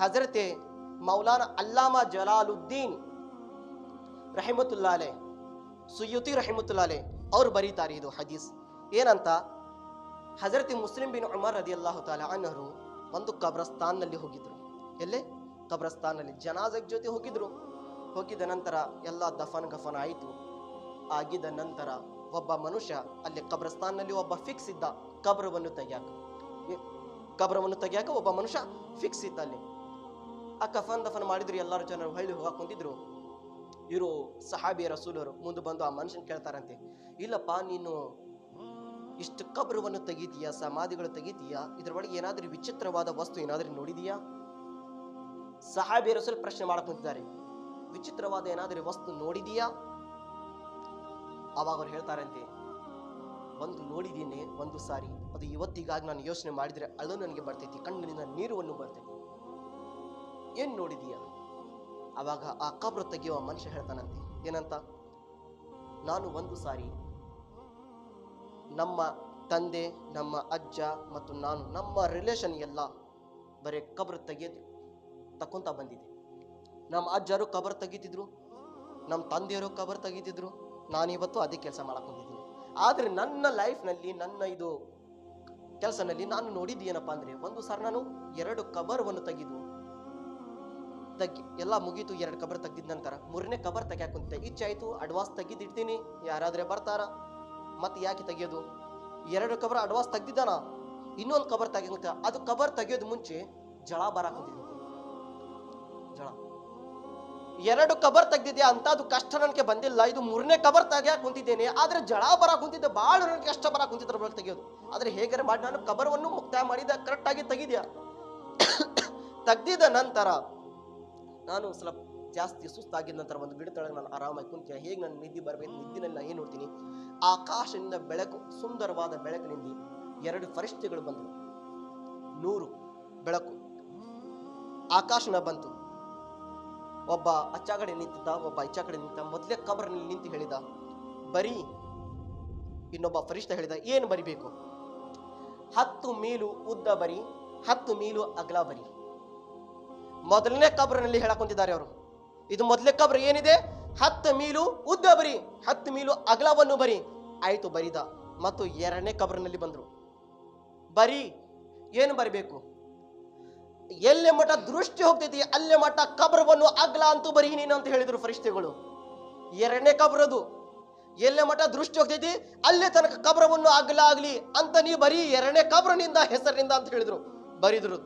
ಹಜರತೆ ಮೌಲಾನಾ ಅಲ್ಲಾಮಾ ಜಲಾಲುದ್ದೀನ್ ರಹಿಮತುಲ್ಲಾ ಅಲೈ, ಸುಯೂತಿ ರಹಿಮತುಲ್ಲಾ ಅಲೈ ಅವ್ರು ಬರೀತಾರೆ ಇದು ಹದೀಸ್ ಏನಂತ. ಹಜರತಿ ಮುಸ್ಲಿಂ ಬಿನ್ ಉಮರ್ ರದಿಯಲ್ಲಾಹು ತಾಲಾ ಅನ್ಹರು ಒಂದು ಕಬ್ರಸ್ತಾನ್ನಲ್ಲಿ ಹೋಗಿದ್ರು. ಎಲ್ಲೇ? ಕಬ್ರಸ್ತಾನ್ನಲ್ಲಿ ಜನಾಜ್ ಜೊತೆ ಹೋಗಿದ್ರು. ಹೋಗಿದ ನಂತರ ಎಲ್ಲ ದಫನ್ ಗಫನ್ ಆಯಿತು. ಆಗಿದ ನಂತರ ಒಬ್ಬ ಮನುಷ್ಯ ಅಲ್ಲಿ ಕಬ್ರಸ್ತಾನ್ನಲ್ಲಿ ಒಬ್ಬ ಫಿಕ್ಸ್ ಇದ್ದ, ಕಬ್ರವನ್ನು ತೆಗಿಯಾಕ ಒಬ್ಬ ಮನುಷ್ಯ ಫಿಕ್ಸ್ ಇದ್ದ ಅಲ್ಲಿ. ಆ ಕಫನ್ ದಫನ್ ಮಾಡಿದ್ರು, ಎಲ್ಲರೂ ಜನರು ಹಳ್ಳಿ ಹೋಗಕ್ ಕುಂತಿದ್ರು. ಇವರು ಸಹಾಬಿ ರಸೂಲರು ಮುಂದೆ ಬಂದು ಆ ಮನುಷ್ಯನ್ ಕೇಳ್ತಾರಂತೆ, ಇಲ್ಲಪ್ಪ ನೀನು ಇಷ್ಟು ಕಬ್ರವನ್ನು ತೆಗಿತೀಯಾ, ಸಮಾಧಿಗಳು ತೆಗಿತೀಯಾ, ಇದ್ರೊಳಗೆ ಏನಾದ್ರೂ ವಿಚಿತ್ರವಾದ ವಸ್ತು ಏನಾದ್ರೂ ನೋಡಿದೀಯಾ? ಸಹಾಬಿ ರಸೂಲ್ ಪ್ರಶ್ನೆ ಮಾಡಕ್ ಕುಂತಿದ್ದಾರೆ, ವಿಚಿತ್ರವಾದ ಏನಾದ್ರೂ ವಸ್ತು ನೋಡಿದೀಯಾ? ಅವಾಗ ಅವ್ರು ಹೇಳ್ತಾರಂತೆ, ಒಂದು ನೋಡಿದ್ದೀನಿ ಒಂದು ಸಾರಿ, ಅದು ಇವತ್ತಿಗಾಗಿ ನಾನು ಯೋಚನೆ ಮಾಡಿದ್ರೆ ಅಳು ನನಗೆ ಬರ್ತೈತಿ, ಕಣ್ಣಿನಿಂದ ನೀರುವನ್ನು ಬರ್ತೈತಿ. ಏನ್ ನೋಡಿದೀಯಾ? ಅವಾಗ ಆ ಕಬ್ರ ತೆಗೆಯುವ ಮನುಷ್ಯ ಹೇಳ್ತಾನಂತೆ, ಏನಂತ, ನಾನು ಒಂದು ಸಾರಿ ನಮ್ಮ ತಂದೆ, ನಮ್ಮ ಅಜ್ಜ ಮತ್ತು ನಾನು, ನಮ್ಮ ರಿಲೇಷನ್ ಎಲ್ಲ ಬರೀ ಕಬ್ರ ತಕೊಂತ ಬಂದಿದ್ದೆ. ನಮ್ಮ ಅಜ್ಜರು ಕಬರ್ ತೆಗಿತಿದ್ರು, ನಮ್ಮ ತಂದೆಯರು ಕಬರ್ ತೆಗಿತಿದ್ರು, ನಾನಿವತ್ತು ಅದೇ ಕೆಲಸ ಮಾಡಕ್ ಬಂದಿದ್ದೀನಿ. ಆದ್ರೆ ನನ್ನ ಲೈಫ್ನಲ್ಲಿ, ನನ್ನ ಇದು ಕೆಲಸನಲ್ಲಿ ನಾನು ನೋಡಿದ್ದೇನಪ್ಪ ಅಂದ್ರೆ, ಒಂದು ಸಾರಿ ನಾನು 2 ಕಬರ್ವನ್ನು ತೆಗೆದು ಎಲ್ಲ ಮುಗೀತು. 2 ಕಬರ್ ತೆಗ್ದಿದ ನಂತರ 3ನೇ ಕಬರ್ ತೆಗ್ಯಾಕ ಕುಂತೆ. ಇಚ್ಛೆ ಆಯ್ತು, ಅಡ್ವಾನ್ಸ್ ತೆಗಿದಿಡ್ತೀನಿ, ಯಾರಾದ್ರೆ ಬರ್ತಾರ, ಮತ್ತೆ ಯಾಕೆ ತೆಗಿಯೋದು? 2 ಕಬರ್ ಅಡ್ವಾನ್ಸ್ ತೆಗ್ದಿದ್ದಾನ, ಇನ್ನೊಂದು ಕಬರ್ ತೆಗಿಯುತ್ತ. ಅದು ಕಬರ್ ತೆಗಿಯೋದು ಮುಂಚೆ ಜಳ ಬರಾಕ್ ಕುಂತಿದ್ದೆ. ಜಳ 2 ಕಬರ್ ತೆಗ್ದಿದ್ಯಾ ಅಂತ ಅದು ಕಷ್ಟ ನನಗೆ ಬಂದಿಲ್ಲ. ಇದು 3ನೇ ಕಬರ್ ತೆಗಿಯಾಕ ಕುಂತಿದ್ದೇನೆ, ಆದ್ರೆ ಜಳ ಬರಾಕ್ ಕುಂತಿದ್ದೆ, ಬಹಳ ನನಗೆ ಕಷ್ಟ ಬರಾಕ್ ಕುಂತಿದ್ರ ಬಳಿ ತೆಗಿಯೋದು. ಆದ್ರೆ ಹೇಗಾರೆ ಮಾಡಿ ನಾನು ಕಬರ್ವನ್ನು ಮುಕ್ತಾಯ ಮಾಡಿದ, ಕರೆಕ್ಟ್ ಆಗಿ ತೆಗಿದ್ಯಾ. ತೆಗ್ದಿದ ನಂತರ ನಾನು ಸ್ವಲ್ಪ ಜಾಸ್ತಿ ಸುಸ್ತಾಗಿದ ನಂತರ ಒಂದು ಗಿಡ ತಳಗೆ ನಾನು ಆರಾಮಾಗಿ ಕುಂತ. ಹೇಗೆ ನಾನು ನಿದ್ದೆ ಬರಬೇಕು, ನಿದ್ದಿನಲ್ಲಿ ನಾನು ಏನು ನೋಡ್ತೀನಿ, ಆಕಾಶದಿಂದ ಬೆಳಕು, ಸುಂದರವಾದ ಬೆಳಕಿನಿಂದ 2 ಫರಿಷ್ಠೆಗಳು ಬಂದವು. 100 ಬೆಳಕು ಆಕಾಶನ ಬಂತು. ಒಬ್ಬ ಅಚ್ಚ ಕಡೆ ನಿಂತಿದ್ದ, ಒಬ್ಬ ಇಚ್ಚ ಕಡೆ ನಿಂತ. ಮೊದಲೇ ಕಬರ್ನಲ್ಲಿ ನಿಂತು ಹೇಳಿದ, ಬರೀ. ಇನ್ನೊಬ್ಬ ಫರಿಷ್ಠ ಹೇಳಿದ, ಏನು ಬರಿಬೇಕು? 10 ಮೀಲು ಉದ್ದ ಬರಿ, 10 ಮೀಲು ಅಗಲ ಬರಿ. ಮೊದಲನೇ ಕಬ್ರಿನಲ್ಲಿ ಹೇಳಕೊಂಡಿದ್ದಾರೆ ಅವರು. ಇದು ಮೊದಲನೇ ಕಬ್ರ ಏನಿದೆ, 10 ಮೀಲು ಉದ್ದ ಬರಿ, 10 ಮೀಲು ಅಗಲವನ್ನು ಬರಿ. ಆಯ್ತು, ಬರಿದ. ಮತ್ತು 2ನೇ ಕಬ್ರಿನಲ್ಲಿ ಬಂದ್ರು, ಬರಿ. ಏನು ಬರಿಬೇಕು? ಎಲ್ಲೇ ಮಠ ದೃಷ್ಟಿ ಹೋಗ್ತೈತಿ ಅಲ್ಲೇ ಮಠ ಕಬ್ರವನ್ನು ಅಗ್ಲ ಅಂತೂ ಬರೀ ನೀನು ಅಂತ ಹೇಳಿದ್ರು ಫರಿಷ್ಠೆಗಳು. 2ನೇ ಕಬ್ರದು ಎಲ್ಲೇ ಮಠ ದೃಷ್ಟಿ ಹೋಗ್ತೈತಿ ಅಲ್ಲೇ ತನಕ ಕಬ್ರವನ್ನು ಅಗ್ಲ ಆಗ್ಲಿ ಅಂತ ನೀ ಬರೀ 2ನೇ ಕಬ್ರನಿಂದ ಹೆಸರಿನಿಂದ ಅಂತ ಹೇಳಿದ್ರು. ಬರಿದ್ರು.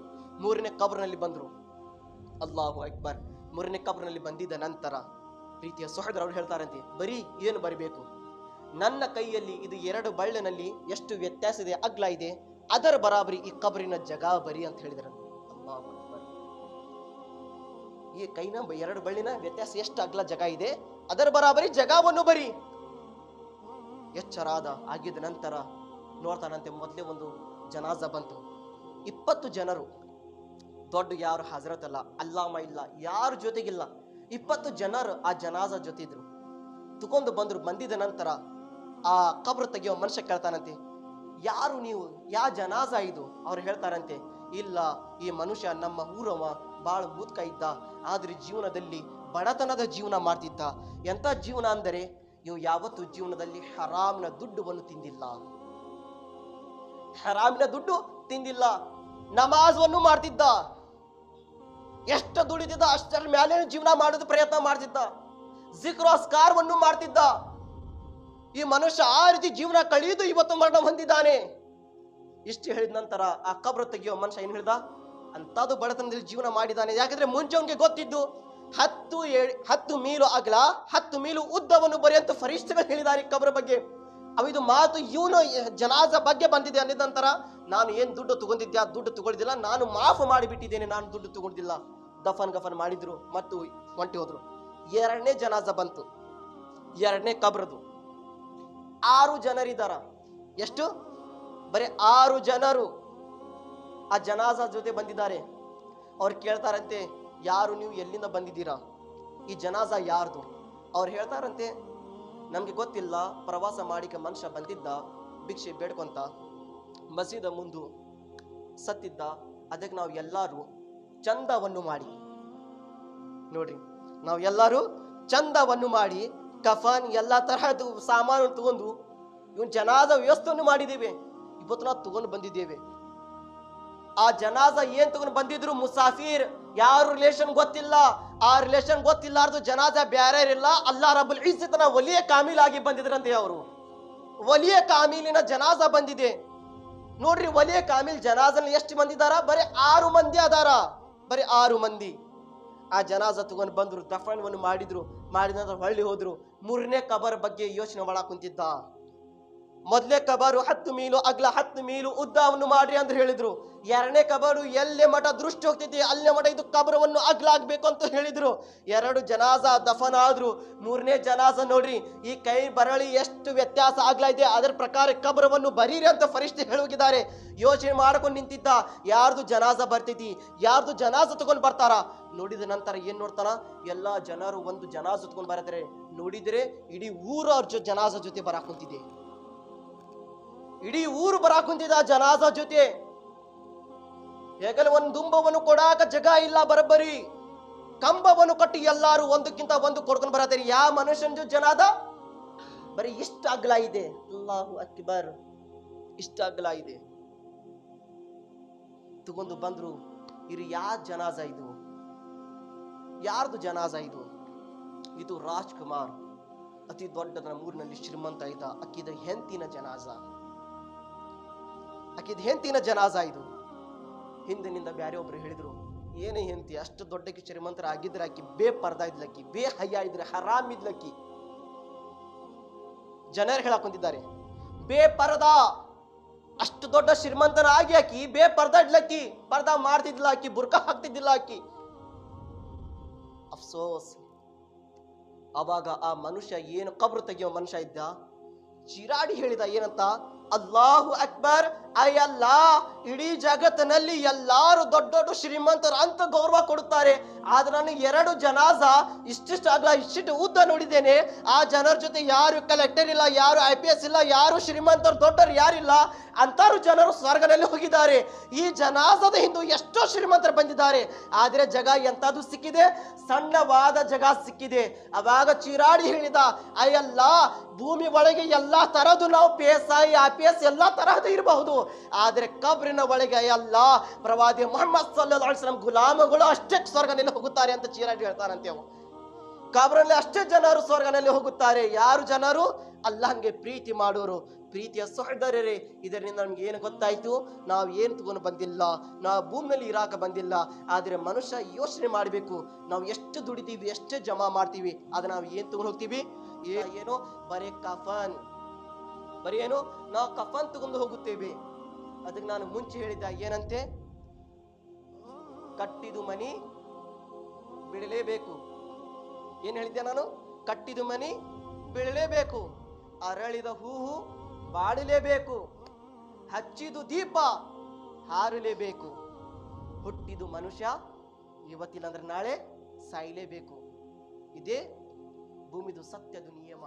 3ನೇ ಕಬ್ರನಲ್ಲಿ ಬಂದ್ರು. ಅಲ್ಲಾಹು ಅಕ್ಬರ್. 3ನೇ ಕಬ್ರನಲ್ಲಿ ಬಂದಿದ್ದ ನಂತರ ಪ್ರೀತಿಯ ಸಹೋದರ ಅವ್ರು ಹೇಳ್ತಾರಂತೆ, ಬರೀ ಏನು ಬರಿಬೇಕು? ನನ್ನ ಕೈಯಲ್ಲಿ ಇದು 2 ಬಳ್ಳಿನಲ್ಲಿ ಎಷ್ಟು ವ್ಯತ್ಯಾಸ ಇದೆ, ಅಗ್ಲ ಇದೆ, ಅದರ ಬರಾಬರಿ ಈ ಕಬ್ರಿನ ಜಗ ಬರಿ ಅಂತ ಹೇಳಿದ್ರು. ಅಲ್ಲಾಹು ಅಕ್ಬರ್. ಈ ಕೈನ 2 ಬಳ್ಳಿನ ವ್ಯತ್ಯಾಸ ಎಷ್ಟು ಅಗ್ಲ ಜಗ ಇದೆ, ಅದರ ಬರಾಬರಿ ಜಗವನ್ನು ಬರಿ. ಎಚ್ಚರಾದ. ಆಗಿದ ನಂತರ ನೋಡ್ತಾನಂತೆ, ಮೊದಲೇ ಒಂದು ಜನಾಜ ಬಂತು. 20 ಜನರು, ದೊಡ್ಡ ಯಾರು ಹಜರತ್ ಅಲ್ಲ, ಅಲ್ಲಾಮ ಇಲ್ಲ, ಯಾರು ಜೊತೆಗಿಲ್ಲ, 20 ಜನರು ಆ ಜನಾಜ ಜೊತೆ ಇದ್ರು. ತಗೊಂಡು ಬಂದ್ರು. ಬಂದಿದ ನಂತರ ಆ ಕಬ್ರ ತೆಗೆಯೋ ಮನುಷ್ಯ ಕೇಳ್ತಾನಂತೆ, ಯಾರು ನೀವು, ಯಾ ಜನಾಜ ಇದು? ಅವ್ರು ಹೇಳ್ತಾರಂತೆ, ಇಲ್ಲ, ಈ ಮನುಷ್ಯ ನಮ್ಮ ಊರವ, ಬಾಳ ಮೂತ್ಕ ಇದ್ದ, ಆದ್ರೆ ಜೀವನದಲ್ಲಿ ಬಡತನದ ಜೀವನ ಮಾಡ್ತಿದ್ದ. ಎಂತ ಜೀವನ ಅಂದರೆ, ಇವು ಯಾವತ್ತು ಜೀವನದಲ್ಲಿ ಹರಾಮಿನ ದುಡ್ಡನ್ನು ತಿಂದಿಲ್ಲ, ಹರಾಮಿನ ದುಡ್ಡು ತಿಂದಿಲ್ಲ. ನಮಾಜನ್ನು ಮಾಡ್ತಿದ್ದ, ಎಷ್ಟು ದುಡಿತಿದ್ದ ಅಷ್ಟರ ಮೇಲೆ ಜೀವನ ಮಾಡೋದು ಪ್ರಯತ್ನ ಮಾಡ್ತಿದ್ದ. ಜಿಕ್ರು ಅಸ್ಕಾರವನ್ನು ಮಾಡ್ತಿದ್ದ. ಈ ಮನುಷ್ಯ ಆ ರೀತಿ ಜೀವನ ಕಳೆಯುವುದು ಇವತ್ತು ಮರಣ ಹೊಂದಿದ್ದಾನೆ. ಇಷ್ಟು ಹೇಳಿದ ನಂತರ ಆ ಕಬ್ರ ತೆಗೆಯೋ ಮನುಷ್ಯ ಏನ್ ಹೇಳ್ದ, ಅಂತದ್ದು ಬಡತನದಲ್ಲಿ ಜೀವನ ಮಾಡಿದ್ದಾನೆ. ಯಾಕಂದ್ರೆ ಮುಂಚೆ ಅವನಿಗೆ ಗೊತ್ತಿದ್ದು 10 ಮೀಲು ಅಗಲ 10 ಮೀಲು ಉದ್ದವನ್ನು ಬರಿ ಅಂತ ಫರಿಷ್ಠಗಳು ಹೇಳಿದ್ದಾರೆ ಕಬ್ರ ಬಗ್ಗೆ. ಅವಿದು ಮಾತು ಇವನು ಜನಾಜ ಬಗ್ಗೆ ಬಂದಿದೆ. ಅಂದಿದ ನಂತರ ನಾನು ಏನ್ ದುಡ್ಡು ತಗೊಂಡಿದ್ದೆ, ಆ ದುಡ್ಡು ತಗೊಳ್ದಿಲ್ಲ, ನಾನು ಮಾಫ್ ಮಾಡಿಬಿಟ್ಟಿದ್ದೇನೆ, ನಾನು ದುಡ್ಡು ತಗೊಂಡಿಲ್ಲ. ದಫನ್ ಗಫನ್ ಮಾಡಿದ್ರು ಮತ್ತು ಹೊಂಟಿ ಹೋದ್ರು. 2ನೇ ಜನಾಜ ಬಂತು. 2ನೇ ಕಬ್ರದು 6 ಜನರಿದ್ದಾರ. ಎಷ್ಟು? ಬರೀ 6 ಜನರು ಆ ಜನಾಜ ಜೊತೆ ಬಂದಿದ್ದಾರೆ. ಅವ್ರು ಕೇಳ್ತಾರಂತೆ, ಯಾರು ನೀವು, ಎಲ್ಲಿಂದ ಬಂದಿದ್ದೀರಾ, ಈ ಜನಾಜ ಯಾರ್ದು? ಅವ್ರು ಹೇಳ್ತಾರಂತೆ, ನಮ್ಗೆ ಗೊತ್ತಿಲ್ಲ, ಪ್ರವಾಸ ಮಾಡಿಕ ಮನುಷ್ಯ ಬಂದಿದ್ದ, ಭಿಕ್ಷೆ ಬೇಡ್ಕೊಂತ ಮಸೀದ ಮುಂದು ಸತ್ತಿದ್ದ, ಅದಕ್ಕೆ ನಾವು ಎಲ್ಲರೂ ಚಂದವನ್ನು ಮಾಡಿ. ನೋಡ್ರಿ, ನಾವು ಎಲ್ಲರೂ ಚಂದವನ್ನು ಮಾಡಿ ಕಫನ್ ಎಲ್ಲ ತರಹದ ಸಾಮಾನು ತಗೊಂಡು ಇವನ್ ಜನಾಜ ವ್ಯವಸ್ಥೆಯನ್ನು ಮಾಡಿದ್ದೇವೆ. ಇವತ್ತು ನಾವು ತಗೊಂಡು ಬಂದಿದ್ದೇವೆ. ಆ ಜನಾಜ ಏನ್ ತಗೊಂಡು ಬಂದಿದ್ರು, ಮುಸಾಫಿರ್, ಯಾರು ರಿಲೇಷನ್ ಗೊತ್ತಿಲ್ಲ, ಆ ರಿಲೇಷನ್ ಗೊತ್ತಿಲ್ಲಾರ್ದು ಜನಾಜ ಬ್ಯಾರೆ ಇರಲ್ಲ, ಅಲ್ಲಾ ರಬ್ಬುಲ್ ಇಜ್ಜತನ ವಲಿಯ ಕಾಮಿಲ್ ಆಗಿ ಬಂದಿದ್ರಂತೆ. ಅವರು ವಲಿಯ ಕಾಮಿಲಿನ ಜನಾಜ ಬಂದಿದೆ. ನೋಡ್ರಿ, ವಲಿಯ ಕಾಮಿಲ್ ಜನಾಜಲ್ಲಿ ಎಷ್ಟು ಮಂದಿ ಇದಾರ? ಬರೀ 6 ಮಂದಿ ಅದಾರ. ಬರೀ 6 ಮಂದಿ. ಆ ಜನಾಜ ತಗೊಂಡು ಬಂದ್ರು, ದಫನವನ್ನು ಮಾಡಿದ್ರು. ಮಾಡಿದ ನಂತರ ಹೊಳ್ಳಿ ಹೋದ್ರು. 3ನೇ ಕಬರ್ ಬಗ್ಗೆ ಯೋಚನೆ ಮಾಡಕ್ ಕುಂತಿದ್ದ. ಮೊದಲೇ ಕಬರು 10 ಮೀಲು ಅಗ್ಲ, 10 ಮೀಲು ಉದ್ದವನ್ನು ಮಾಡ್ರಿ ಅಂತ ಹೇಳಿದ್ರು. 2ನೇ ಕಬರು ಎಲ್ಲೇ ಮಠ ದೃಷ್ಟಿ ಹೋಗ್ತಿದ್ದೆ ಅಲ್ಲೇ ಮಠ ಇದು ಕಬರವನ್ನು ಅಗ್ಲ ಆಗ್ಬೇಕು ಅಂತ ಹೇಳಿದ್ರು. 2 ಜನಾಜ ದಫನ್ ಆದ್ರು. 3ನೇ ಜನಾಜ ನೋಡ್ರಿ, ಈ ಕೈ ಬರಳಿ ಎಷ್ಟು ವ್ಯತ್ಯಾಸ ಆಗ್ಲಾ ಇದೆ, ಅದರ ಪ್ರಕಾರ ಕಬರವನ್ನು ಬರೀರಿ ಅಂತ ಫರಿಷ್ಠೆ ಹೇಳೋಗಿದ್ದಾರೆ. ಯೋಚನೆ ಮಾಡ್ಕೊಂಡು ನಿಂತಿದ್ದ, ಯಾರ್ದು ಜನಾಜ ಬರ್ತೈತಿ, ಯಾರ್ದು ಜನಾಜ ತಗೊಂಡ್ ಬರ್ತಾರ. ನೋಡಿದ ನಂತರ ಏನ್ ನೋಡ್ತಾನ, ಎಲ್ಲಾ ಜನರು ಒಂದು ಜನಾಜ ತಗೊಂಡ್ ಬರತಾರೆ. ನೋಡಿದ್ರೆ ಇಡೀ ಊರು ಅವ್ರ ಜನಾಜ ಜೊತೆ ಬರಾಕ್ ಕುಂತಿದೆ. ಇಡೀ ಊರು ಬರಾಕ್ ಕುಂತಿದ ಜನಾಜ ಜೊತೆ. ಹೇಗಲ್ಲ ಒಂದು ದುಂಬವನ್ನು ಕೊಡಾಕ ಜಗ ಇಲ್ಲ, ಬರಬ್ಬರಿ ಕಂಬವನ್ನು ಕಟ್ಟಿ ಎಲ್ಲಾರು ಒಂದಕ್ಕಿಂತ ಒಂದು ಕೊಡ್ಕೊಂಡು ಬರತ್ತಾರೆ. ಯಾವ ಮನುಷ್ಯನ ಜನಾದ ಬರೀ ಇಷ್ಟ ಅಗ್ಲ ಇದೆ. ಅಲ್ಲಾಹು ಅಕ್ಬರ್, ಇಷ್ಟ ಅಗ್ಲ ಇದೆ. ತಗೊಂಡು ಬಂದ್ರು. ಇದು ಯಾ ಜನಾಜ? ಇದು ಯಾರ್ದು ಜನಾಜ? ಇದು ರಾಜ್ಕುಮಾರ್, ಅತಿ ದೊಡ್ಡ ನಮ್ಮ ಊರಿನಲ್ಲಿ ಶ್ರೀಮಂತ ಇದ್ದ. ಅಕ್ಕಿದ ಹೆಂತಿನ ಜನಾಜ. ಅಕ್ಕಿದ ಹೆಂತಿನ ಜನಾಜ ಇದು. ಹಿಂದಿನಿಂದ ಬ್ಯಾರೆ ಒಬ್ರು ಹೇಳಿದ್ರು, ಏನೇ ಹೆಂತಿ, ಅಷ್ಟು ದೊಡ್ಡಕ್ಕೆ ಶ್ರೀಮಂತರ ಆಗಿದ್ರೆ ಆಕಿ ಬೇಪರ್ದ ಇದ್ಲಕ್ಕಿ, ಬೇ ಹಯ್ಯ ಇದ್ರೆ ಹರಾಮ್ ಇದ್ಲಕ್ಕಿ. ಜನರು ಹೇಳಕೊಂಡಿದ್ದಾರೆ, ಬೇಪರ್ದ, ಅಷ್ಟು ದೊಡ್ಡ ಶ್ರೀಮಂತನ ಆಗಿ ಆಕಿ ಬೇಪರ್ದ ಇಡ್ಲಕ್ಕಿ, ಪರ್ದ ಮಾಡ್ತಿದ್ದಿಲ್ಲ ಆಕಿ, ಬುರ್ಕ ಹಾಕ್ತಿದ್ದಿಲ್ಲ ಆಕಿ. ಅಫ್ಸೋಸ್, ಅವಾಗ ಆ ಮನುಷ್ಯ ಏನು ಕಬ್ರು ತೆಗಿಯೋ ಮನುಷ್ಯ ಇದ್ದ, ಚಿರಾಡಿ ಹೇಳಿದ ಏನಂತ, ಅಲ್ಲಾಹು ಅಕ್ಬರ್, ಅಯ್ಯಲ್ಲ, ಇಡೀ ಜಗತ್ತಿನಲ್ಲಿ ಎಲ್ಲಾರು ದೊಡ್ಡ ದೊಡ್ಡ ಶ್ರೀಮಂತರು ಅಂತ ಗೌರವ ಕೊಡುತ್ತಾರೆ. ಆದ್ರೆ ನಾನು 2 ಜನಾಜ ಇಷ್ಟಿಷ್ಟು ಅಗಲ ಇಷ್ಟಿಷ್ಟು ಉದ್ದ ನೋಡಿದ್ದೇನೆ. ಆ ಜನರ ಜೊತೆ ಯಾರು ಕಲೆಕ್ಟರ್ ಇಲ್ಲ, ಯಾರು IPS ಇಲ್ಲ, ಯಾರು ಶ್ರೀಮಂತರು ದೊಡ್ಡರು ಯಾರಿಲ್ಲ. ಅಂತಾರು ಜನರು ಸ್ವರ್ಗದಲ್ಲಿ ಹೋಗಿದ್ದಾರೆ. ಈ ಜನಾಜದ ಹಿಂದೂ ಎಷ್ಟೋ ಶ್ರೀಮಂತರು ಬಂದಿದ್ದಾರೆ. ಆದ್ರೆ ಜಗ ಎಂತದು ಸಿಕ್ಕಿದೆ, ಸಣ್ಣವಾದ ಜಗ ಸಿಕ್ಕಿದೆ. ಅವಾಗ ಚಿರಾಡಿ ಹೇಳಿದ, ಅಯ್ಯಲ್ಲ, ಭೂಮಿ ಒಳಗೆ ಎಲ್ಲಾ ತರದ್ದು ನಾವು PSI IPS ಎಲ್ಲಾ ತರಹದ ಇರಬಹುದು, ಆದ್ರೆ ಕಬ್ರಿನ ಒಳಗೆ ಅಲ್ಲ, ಪ್ರವಾದಿ ಮುಹಮ್ಮದ್ ಸಲ್ಲಲ್ಲಾಹು ಅಲೈಹಿ ವಸಲ್ಲಂ ಗುಲಾಮಗಳು ಅಷ್ಟೇ ಸ್ವರ್ಗದಲ್ಲಿ ಹೋಗುತ್ತಾರೆ ಅಂತ ಚಿರಾಡಿ ಹೇಳ್ತಾರಂತೆ. ಅವು ಕಬ್ರಲ್ಲಿ ಅಷ್ಟೇ ಜನರು ಸ್ವರ್ಗದಲ್ಲಿ ಹೋಗುತ್ತಾರೆ. ಯಾರು ಜನರು? ಅಲ್ಲಾಹ್ಗೆ ಪ್ರೀತಿ ಮಾಡೋರು, ಪ್ರೀತಿಯ ಸಹೋದರರೇ. ಇದರಿಂದ ನಮ್ಗೆ ಏನು ಗೊತ್ತಾಯ್ತು? ನಾವು ಏನು ತಗೊಂಡು ಬಂದಿಲ್ಲ, ನಾವು ಭೂಮಿಯಲ್ಲಿ ಇರಾಕ ಬಂದಿಲ್ಲ. ಆದ್ರೆ ಮನುಷ್ಯ ಯೋಚನೆ ಮಾಡಬೇಕು, ನಾವು ಎಷ್ಟು ದುಡಿತೀವಿ, ಎಷ್ಟು ಜಮಾ ಮಾಡ್ತೀವಿ, ಆದ್ರೆ ನಾವು ಏನ್ ತಗೊಂಡು ಹೋಗ್ತೀವಿ? ಏನು? ಬರೀ ಕಫನ್, ಬರೀ ಏನು? ನಾವು ಕಫನ್ ತಗೊಂಡು ಹೋಗುತ್ತೇವೆ. ಅದಕ್ಕೆ ನಾನು ಮುಂಚೆ ಹೇಳಿದ್ದ ಏನಂತೆ, ಕಟ್ಟಿದು ಮನಿ ಬಿಡಲೇಬೇಕು. ಏನ್ ಹೇಳಿದ್ದೆ ನಾನು? ಕಟ್ಟಿದು ಮನಿ ಬೀಳಲೇಬೇಕು, ಅರಳಿದ ಹೂವು ಬಾಡಲೇಬೇಕು, ಹಚ್ಚಿದು ದೀಪ ಹಾರಲೇಬೇಕು, ಹುಟ್ಟಿದು ಮನುಷ್ಯ ಇವತ್ತಿಲ್ಲ ಅಂದ್ರೆ ನಾಳೆ ಸಾಯಲೇಬೇಕು. ಇದೇ ಭೂಮಿದು ಸತ್ಯದ ನಿಯಮ.